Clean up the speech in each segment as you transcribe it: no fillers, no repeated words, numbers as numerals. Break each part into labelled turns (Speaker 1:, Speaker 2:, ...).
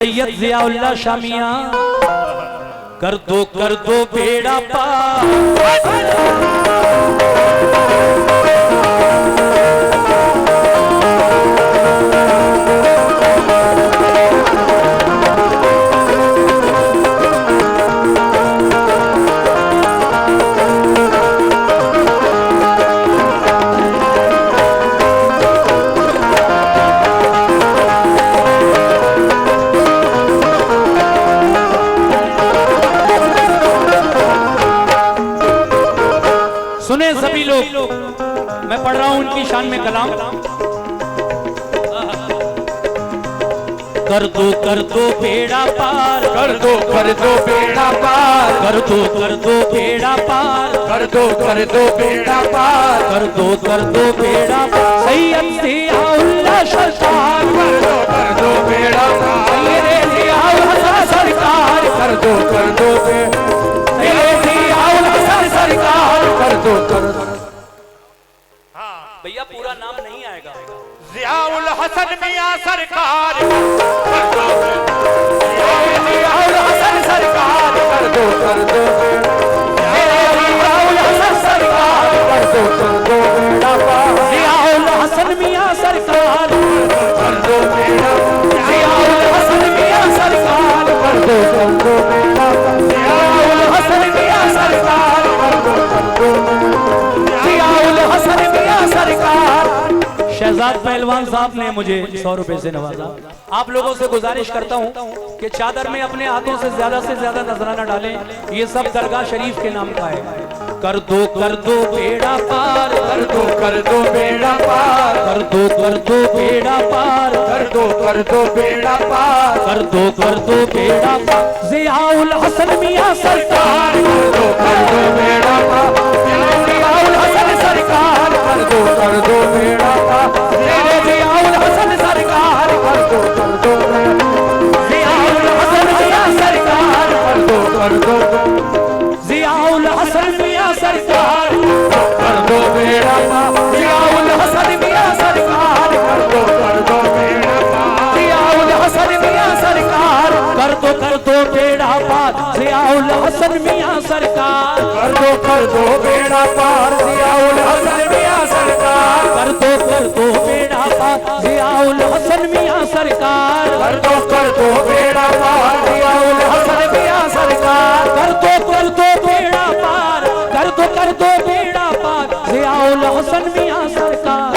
Speaker 1: सैयद जियाउल्लाह शामिया कर दो बेड़ा पार। सुने सभी लोग, मैं पढ़ रहा हूं उनकी शान में कलाम। कर दो बेड़ा पार,
Speaker 2: कर दो बेड़ा पार,
Speaker 1: कर दो बेड़ा पार,
Speaker 2: कर दो बेड़ा पार,
Speaker 1: कर दो बेड़ा पार। सैयद जियाउल्लाह सरकार
Speaker 2: कर दो बेड़ा पार,
Speaker 1: सैयद जियाउल्लाह सरकार
Speaker 2: कर दो
Speaker 1: सैयद जियाउल्लाह सरकार
Speaker 2: कर दो
Speaker 1: भैया पूरा नाम नहीं आएगा।
Speaker 2: जियाउल हसन मियां सरकार,
Speaker 1: जियाउल हसन सरकार
Speaker 2: कर दो
Speaker 1: जियाउल हसन सरकार
Speaker 2: बेड़ा पार,
Speaker 1: जियाउल हसन मियां सरकार
Speaker 2: कर दो बेड़ा,
Speaker 1: जियाउल हसन मियां सरकार
Speaker 2: कर दो बेड़ा पार,
Speaker 1: जियाउल हसन मियां सरकार जियाउल हसन मियां सरकार। शहजाद पहलवान साहब ने मुझे 100 रुपए से नवाजा। आप लोगों से गुजारिश करता हूं कि चादर में अपने हाथों से ज्यादा नजराना डालें। ये सब दरगाह शरीफ के नाम का है। कर दो बेड़ा पार,
Speaker 2: कर दो बेड़ा पार,
Speaker 1: कर दो बेड़ा पार,
Speaker 2: कर दो बेड़ा पार,
Speaker 1: कर दो बेड़ा पार। जियाउल हसन मियां सरकार
Speaker 2: कर दो बेड़ा पार,
Speaker 1: जियाउल हसन सरकार
Speaker 2: कर दो बेड़ा पार,
Speaker 1: जियाउल हसन सरकार
Speaker 2: कर दो
Speaker 1: जियाउल हसन मियां सरकार
Speaker 2: कर दो
Speaker 1: जियाउल हसन मियां सरकार
Speaker 2: कर दो बेड़ा पार,
Speaker 1: जियाउल हसन मियां सरकार
Speaker 2: कर दो बेड़ा पार,
Speaker 1: जियाउल हसन मियां सरकार कर दो बेड़ा पार। जियाउल हसन मियां सरकार
Speaker 2: कर दो बेड़ा पार, जियाउल हसन मियां सरकार,
Speaker 1: कर दो बेड़ा पार। जियाउल हसन मियां सरकार
Speaker 2: कर दो बेड़ा पार, जियाउल हसन मियां सरकार,
Speaker 1: कर दो बेड़ा पार, कर दो बेड़ा पार। जियाउल हसन मियां सरकार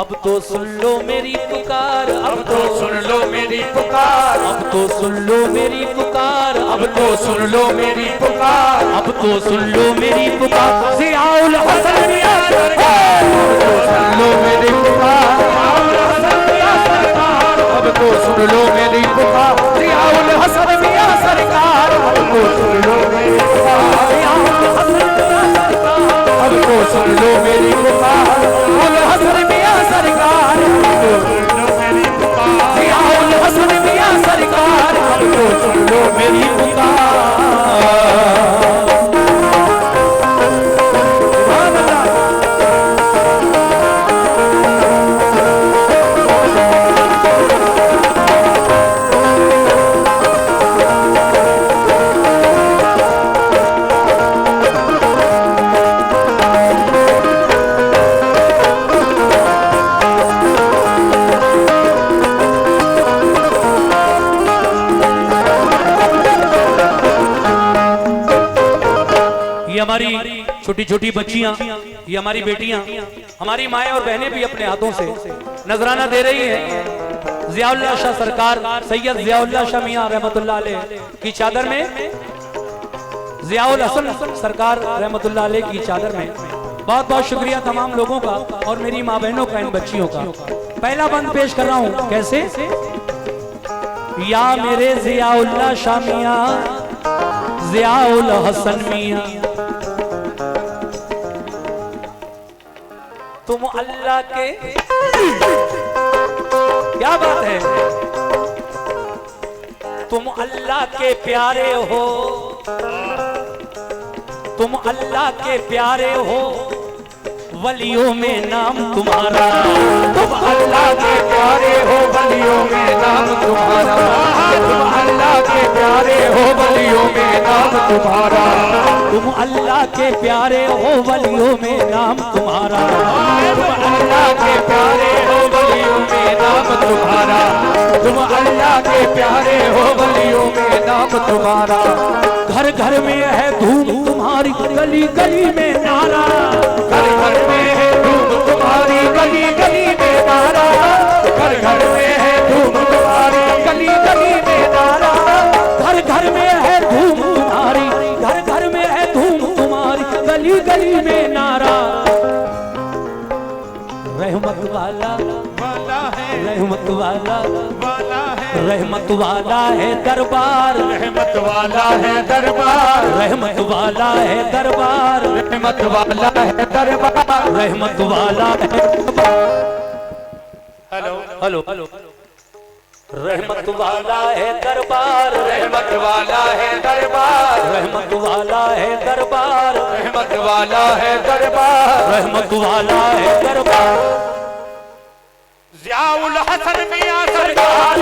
Speaker 1: अब तो सुन लो मेरी पुकार,
Speaker 2: अब तो सुन लो मेरी पुकार,
Speaker 1: अब तो सुन लो मेरी पुकार,
Speaker 2: अब तो सुन लो मेरी पुकार,
Speaker 1: अब तो सुन लो मेरी पुकार। जियाउल हसन मियां
Speaker 2: अब तो सुन लो मेरी पुकार, अब तो सुन लो मेरी पुकार,
Speaker 1: जियाउल हसन मियां सरकार
Speaker 2: अब तो सुन लो मेरी पुकार,
Speaker 1: जियाउल हसन मियां सरकार
Speaker 2: अब तो सुन लो मेरी पुकार,
Speaker 1: जियाउल हसन मियां सरकार जियाउल हसन मियां सरकार
Speaker 2: अब तो सुन लो मेरी
Speaker 1: पुकार। हमारी छोटी छोटी बच्चियां, ये हमारी बेटियां, हमारी माएं और बहनें भी अपने हाथों से नजराना दे रही हैं। जियाउल्लाह शाह सरकार सैयद जियाउल्लाह शाह मियां रहमतुल्लाह अलैह की चादर में, जियाउल हसन सरकार रहमतुल्लाह अलैह की चादर में। बहुत बहुत शुक्रिया तमाम लोगों का और मेरी माँ बहनों का, इन बच्चियों का। पहला बंद पेश कर रहा हूं। कैसे? या मेरे जियाउल्लाह शाह मियां, जियाउल हसन मियां, तुम अल्लाह के, क्या बात है, तुम अल्लाह के प्यारे हो, तुम अल्लाह के प्यारे हो, वलियों में नाम तुम्हारा,
Speaker 2: तुम अल्लाह के प्यारे हो वलियों में नाम तुम्हारा, तुम अल्लाह के प्यारे हो वलियों में नाम तुम्हारा,
Speaker 1: तुम अल्लाह के प्यारे हो वलियों में नाम तुम्हारा,
Speaker 2: तुम अल्लाह के प्यारे हो वलियों में नाम तुम्हारा, तुम अल्लाह के प्यारे हो वलियों में नाम तुम्हारा।
Speaker 1: घर घर में है धूम तुम्हारी, गली गली में नारा,
Speaker 2: घर घर में है धूम तुम्हारी, गली गली में नारा, घर घर में है धूम तुम्हारी, गली गली में नारा,
Speaker 1: घर घर में है धूम तुम्हारी, घर घर में है धूम तुम्हारी, गली गली में नारा। रहमत वाला रहमत वाला रहमत वाला है दरबार,
Speaker 2: रहमत वाला है दरबार,
Speaker 1: रहमत वाला है दरबार,
Speaker 2: रहमत वाला है दरबार,
Speaker 1: रहमत वाला है।
Speaker 2: हेलो
Speaker 1: हेलो हेलो रहमत वाला है दरबार,
Speaker 2: रहमत वाला है दरबार,
Speaker 1: रहमत वाला है दरबार,
Speaker 2: रहमत वाला है दरबार,
Speaker 1: रहमत वाला है दरबार।
Speaker 2: ज़ियाउल हसन मियां सरकार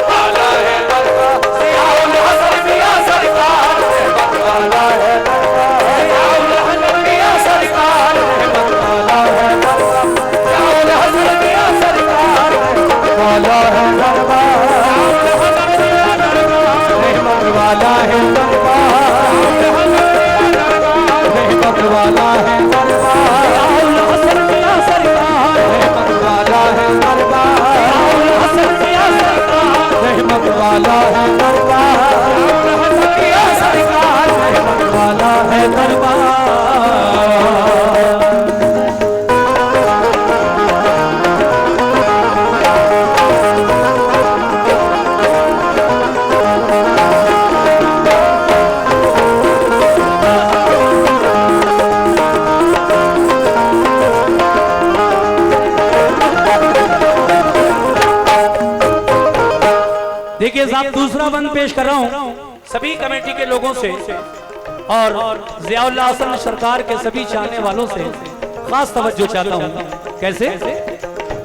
Speaker 2: वाला है दरबार, ज़ियाउल हसन मियां सरकार रहमत वाला है दरबार, ज़ियाउल हसन मियां सरकार रहमत वाला है दरबार, ज़ियाउल हसन मियां सरकार रहमत वाला है दरबार, रहमत वाला है दरबार, रहमत वाला है दरबार,
Speaker 1: ज़ियाउल हसन मियां सरकार,
Speaker 2: रहमत वाला है दरबार,
Speaker 1: ज़ियाउल हसन मियां सरकार,
Speaker 2: रहमत वाला है दरबार, सरकार रहमत वाला है दरबार।
Speaker 1: देखिए साहब, दूसरा बंद पेश कर रहा हूँ सभी कमेटी के लोगों से और ज़ियाउल्लाह हसन सरकार के सभी चाहने वालों से खास तवज्जो चाहता हूँ। कैसे?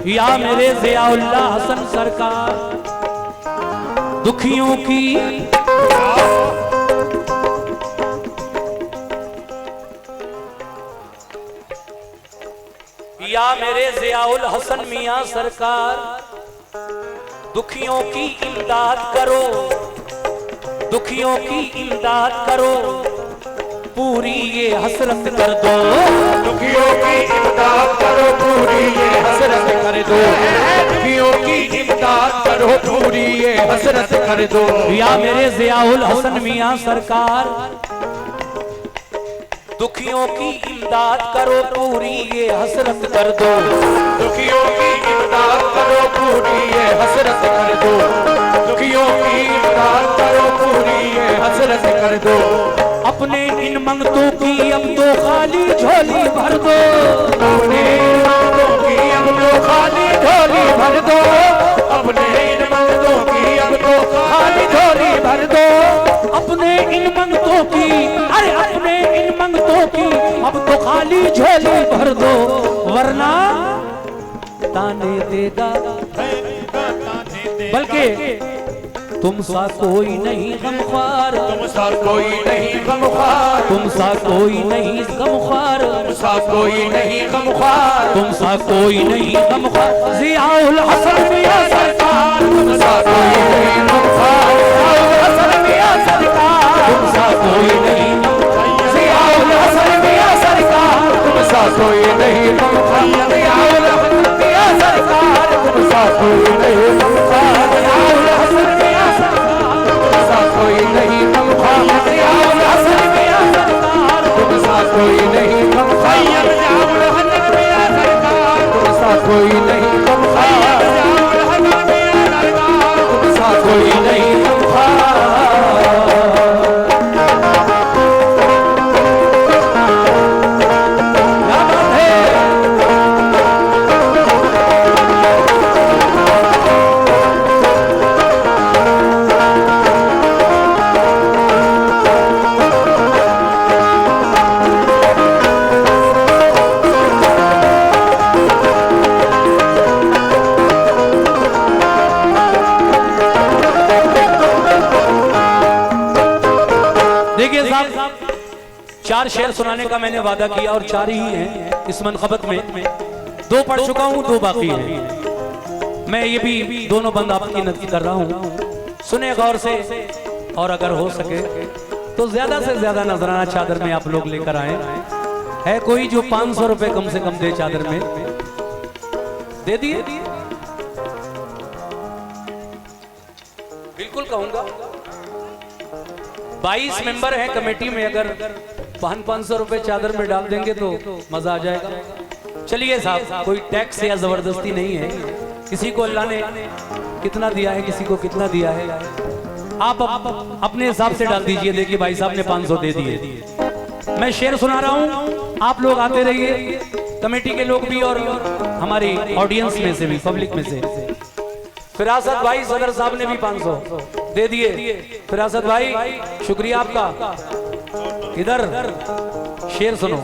Speaker 1: या मेरे ज़ियाउल्लाह हसन सरकार दुखियों की या मेरे ज़ियाउल हसन मियां सरकार दुखियों की इमदाद करो, दुखियों की इमदाद करो, पूरी ये हसरत कर दो,
Speaker 2: दुखियों की इमदाद करो, पूरी ये हसरत कर दो, दुखियों की इमदाद करो, पूरी ये हसरत कर दो।
Speaker 1: या मेरे ज़ियाउल हसन मियां सरकार दुखियों की इमदाद करो, पूरी ये हसरत कर दो,
Speaker 2: दुखियों की इमदाद करो, पूरी ये हसरत कर दो, दुखियों की इमदाद करो, पूरी ये हसरत कर दो।
Speaker 1: अपने इन मंगतों की अब तो खाली झोली भर दो,
Speaker 2: अपने इन मंगतों की अब तो खाली झोली भर दो, अपने इन मंगतों की अब तो खाली झोली भर दो,
Speaker 1: अपने इन मंगतों की, अरे अपने इन मंगतों की अब तो खाली झोली भर दो, वरना ताने देगा, बल्कि तुम सा कोई नहीं गमख्वार,
Speaker 2: तुम सा कोई नहीं गमख्वार,
Speaker 1: तुम सा कोई नहीं गमख्वार,
Speaker 2: तुम सा कोई नहीं गमख्वार,
Speaker 1: तुम सा कोई नहीं गमख्वार। ज़ियाउल हसन मियां सरकार
Speaker 2: तुम सा कोई नहीं गमख्वार, ज़ियाउल हसन मियां सरकार,
Speaker 1: तुम सा कोई नहीं,
Speaker 2: ज़ियाउल हसन मियां सरकार, तुम सा कोई नहीं गमख्वार, ज़ियाउल हसन मियां सरकार, तुम सा कोई नहीं गमख्वार, ज़ियाउल हसन मियां सरकार, तुम सा कोई नहीं गमख्वार, ज़ियाउल हसन मियां सरकार, तुम सा कोई नहीं गमख्वार, ज़ियाउल हसन मियां सरकार, तुम सा कोई नहीं गमख्वार, ज़ियाउल हसन मियां सरकार, तुम सा कोई नहीं गमख्वार। क्या बात है?
Speaker 1: 4 शेर सुनाने का मैंने वादा किया और 4 ही हैं इस मनक़बत में। 2 पढ़ चुका हूँ, 2 बाकी हैं। मैं ये भी दोनों बंद आपकी नज़र कर रहा हूँ, सुने गौर से, और अगर हो सके तो ज्यादा से ज्यादा नजराना चादर में आप लोग लेकर आए। है कोई जो 500 रुपए कम से कम दे चादर में? दे दिए? बिल्कुल कहूंगा। 22 मेंबर हैं कमेटी में, अगर 500 रुपए चादर में डाल देंगे तो मजा आ जाएगा। चलिए साहब, कोई टैक्स या जबरदस्ती नहीं है। किसी को अल्लाह ने कितना दिया है, किसी को कितना दिया है, आप अपने हिसाब से डाल दीजिए। देखिए भाई साहब ने 500 दे दिए। मैं शेर सुना रहा हूँ, आप लोग आते रहिए, कमेटी के लोग भी और हमारी ऑडियंस में से भी, पब्लिक में से। फिरासत भाई सदर साहब ने भी 500 दे दिए। फिरासत भाई शुक्रिया आपका। इधर शेर सुनो,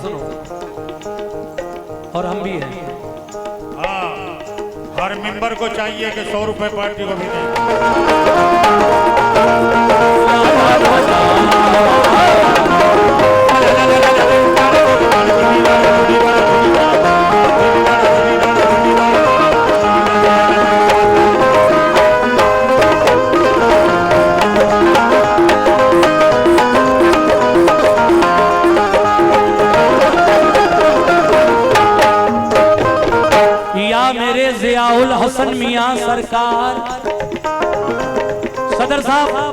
Speaker 1: और हम भी हैं।
Speaker 3: हर मेंबर को चाहिए कि 100 रुपए पार्टी को भी दें।
Speaker 1: मेरे ज़ियाउल हसन मियां सरकार, सदर साहब,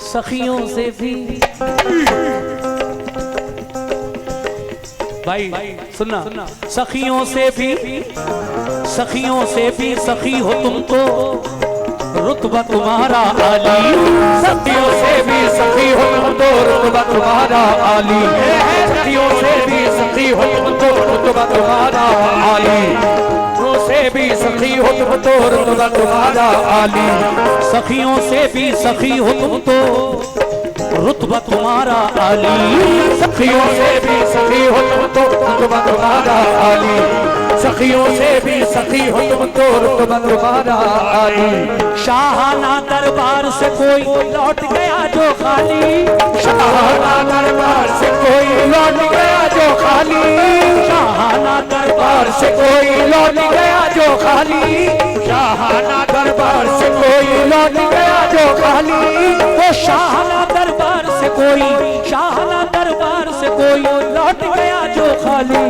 Speaker 1: सखियों से भी भाई सुनना, सखियों से भी सखी हो तुम तो रुतबा तुम्हारा आली।
Speaker 2: सखियों से भी सखी हो तुम तो रुतबा तुम्हारा आली। सखियों से भी सखी हो तुम तो रुतबा तुम्हारा आली। से भी सखी हो तुम तो रुतबा तुम्हारा आली।
Speaker 1: सखियों से भी सखी हो तुम तो रुतबा तुम्हारा आली।
Speaker 2: सखियों से भी सखी हो तुम तो रुतबा तुम्हारा आली। सखियों से भी सखी हो तुम तो रुतबा तुम्हारा आली।
Speaker 1: शाहाना दरबार से कोई लौट गया जो खाली।
Speaker 2: शाहाना दरबार से कोई लौट गया जो खाली।
Speaker 1: शाहाना
Speaker 2: दरबार से कोई लौट गया जो खाली। शाहाना दरबार से कोई लौट गया जो खाली।
Speaker 1: वो शाहाना दरबार से कोई, शाहाना दरबार से कोई लौट गया जो खाली।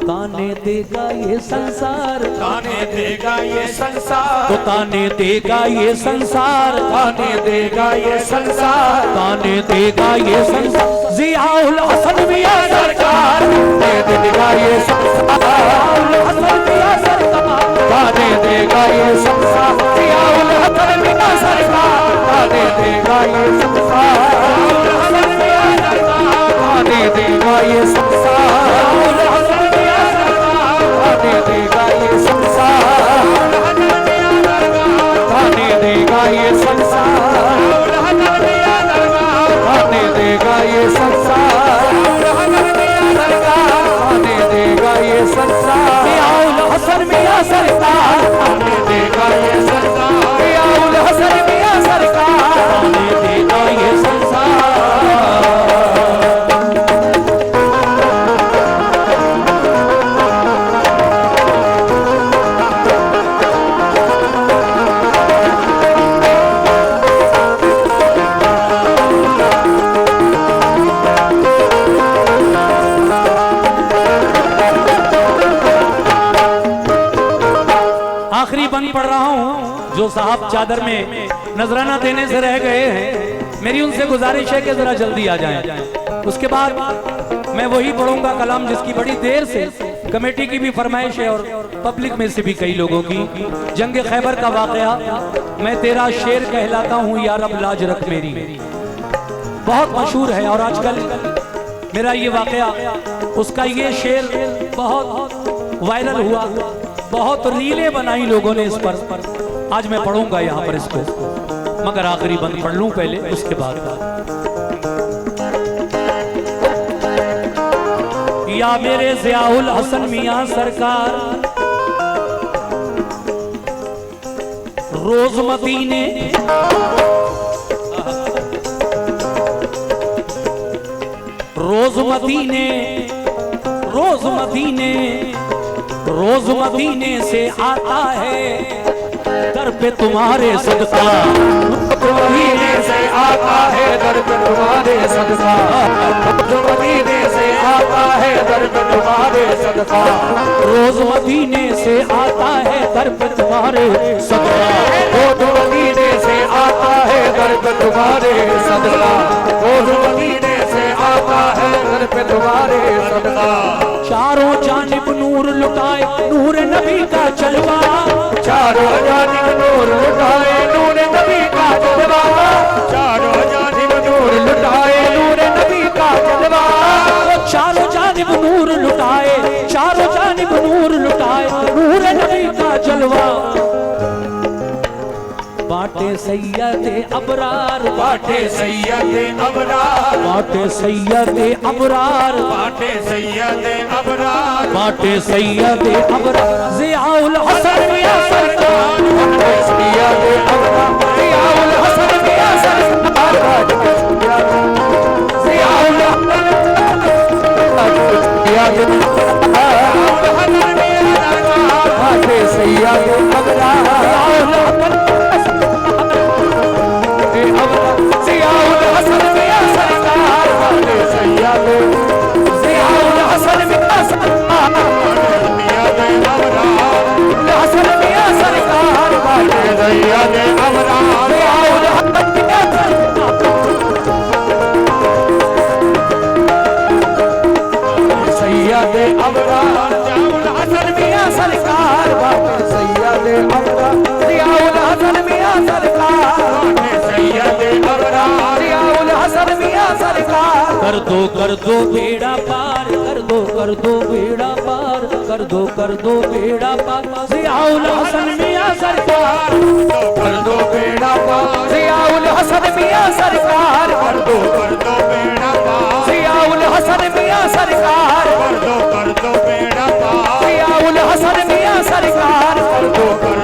Speaker 1: ताने देगा ये संसार,
Speaker 2: ताने देगा ये संसार,
Speaker 1: तो ताने देगा ये संसार,
Speaker 2: ताने देगा ये संसार,
Speaker 1: ताने देगा ये संसार। ज़ियाउल हसन मियां सरकार
Speaker 2: ताने देगा ये संसार,
Speaker 1: हसन मियां सरकार
Speaker 2: ताने देगा ये संसार। ज़ियाउल हसन मियां सरकार ताने देगा ये संसार, ताने देगा ये संसार, ताने देगा ये संसार, ताने देगा ये संसार, ताने देगा ये संसार, ताने देगा ये संसार।
Speaker 1: ज़ियाउल हसन मियां सरकार
Speaker 2: ताने देगा ये संसार। ज़ियाउल हसन मियां सरकार
Speaker 1: ताने देगा ये संसार। आखिरी बंद पढ़ रहा हूँ, जो साहब चादर में नजराना देने से रह गए हैं, मेरी उनसे गुजारिश है कि जरा जल्दी आ जाएं। उसके बाद मैं वही पढ़ूंगा कलाम जिसकी बड़ी देर से कमेटी की भी फरमाइश है और पब्लिक में से भी कई लोगों की। जंग खैबर का वाकया, मैं तेरा शेर कहलाता हूँ या रब लाज रख मेरी, बहुत मशहूर है। और आजकल मेरा ये वाकया, उसका ये शेर बहुत वायरल हुआ, बहुत रीलें बनाई लोगों ने इस पर। आज मैं पढ़ूंगा यहाँ पर इसको, मगर आखिरी बंद पढ़ लूं पहले, उसके बाद। या मेरे ज़ियाउल हसन मियां सरकार, रोज मदीने रोज मदीने रोज मदीने से आता है दर पे तुम्हारे सदका,
Speaker 2: मदीने से आता है दर पे तुम्हारे सदका, मदीने से आता है दर पे तुम्हारे सदका,
Speaker 1: रोज मदीने से आता है दर पे तुम्हारे सदका,
Speaker 2: रोज मदीने से आता है दर पे तुम्हारे सदका, रोज मदीने से आता है दर पे तुम्हारे सदका।
Speaker 1: चारों जानिब नूर लुटाए नूर नबी का जलवा,
Speaker 2: चारों जानिब नूर लुटाए नूर नबी का जलवा, चारों जानिब नूर लुटाए नूर नबी का जलवा,
Speaker 1: चारों जानिब नूर लुटाए, चारों जानिब नूर लुटाए नूर नबी का जलवा। बाटे सैयदे अबरार,
Speaker 3: बाटे सैयदे अबरार,
Speaker 1: बाटे सैयदे अबरार,
Speaker 3: बाटे सैयदे अबरार,
Speaker 1: बाटे सैयदे अबरार, ज़ियाउल हसन मियां सरकार,
Speaker 2: सैयदे अबरार, ज़ियाउल हसन मियां सरकार, ज़ियाउल बाटे सैयदे अबरार, ज़ियाउल हसन मियां सरकार, बाटे सैयदे ज़ियाउल हसन मियां सरकार,
Speaker 3: सैयदे अबरार,
Speaker 2: हसन मियां सरकार, बाटे
Speaker 3: सैयदे अबरार,
Speaker 2: ज़ियाउल हसन मियां सैयदे अबरार, ज़ियाउल हसन मियां सरकार, बाटे सैयदे अबरार, ज़ियाउल हसन मियां सरकार,
Speaker 3: बाटे सैयदे अबरार,
Speaker 2: ज़ियाउल हसन मियां सरकार,
Speaker 1: कर दो बेड़ा पार, कर दो बेड़ा पार, कर दो बेड़ा पार, ज़ियाउल हसन मियां सरकार,
Speaker 2: कर दो बेड़ा पार, ज़ियाउल हसन मियां सरकार, कर दो
Speaker 3: बेड़ा पार,
Speaker 2: ज़ियाउल हसन मियां सरकार,
Speaker 3: कर दो बेड़ा पार,
Speaker 2: ज़ियाउल हसन मियां सरकार, कर दो
Speaker 3: बेड़ा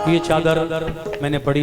Speaker 1: ये चादर मैंने पढ़ी